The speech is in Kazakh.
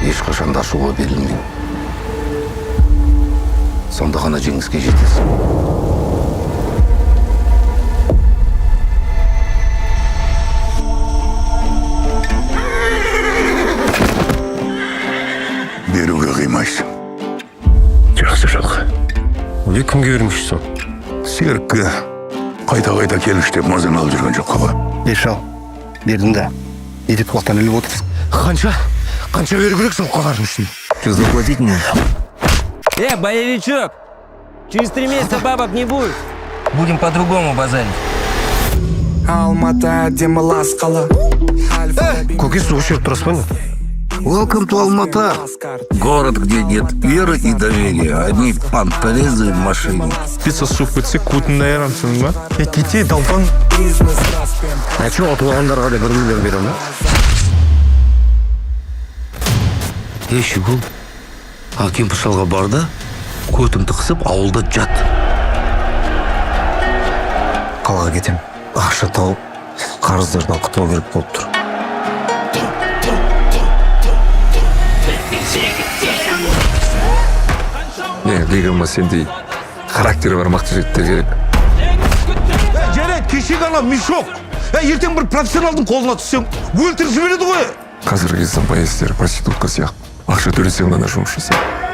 ешқашан да ашуға берілмейді. Сонда ғана жеңіске жетесің. Беруге қимайсың. Жақсы жалға. Олай кімге бермешсің? Серікке қайта-қайта келіш деп мазаны алып жүрген жоқ қаба. Ешал, бердің да. Не деп құлақтан іліп отырсың? Қанша беру керек сол қағардың үшін? Что, заплатить мне? Боевичок! Через 3 месяца бабок не будет. Будем по-другому базарить. Алматы әдемі лас қала. Көке суға шеріп тұрасыз ба не? Welcome to Алматы. Город, где нет веры и доверия. Одни понторезы в машине. Пицца суып кетсе, көтін даярамсың ба? Кете, далпан. Әче отылғандарға да 1 миллион берем ба? Шүгіл, Аким Пышалға барда, көтімді қысып, ауылда жат. Қалаға кетем. Ақша тауып, қарыздардан құтылу керек болып тұр. Дегенма сендей характері бар мықты жігіттер керек. Жарайды, кешегі ана мешок. Ертең бір профессионалдың қолына түссең, өлтіріп жібереді ғой. Қазіргі кезде боецтер проститутка сияқты. Ақша төлесең ғана жұмыс жасайды.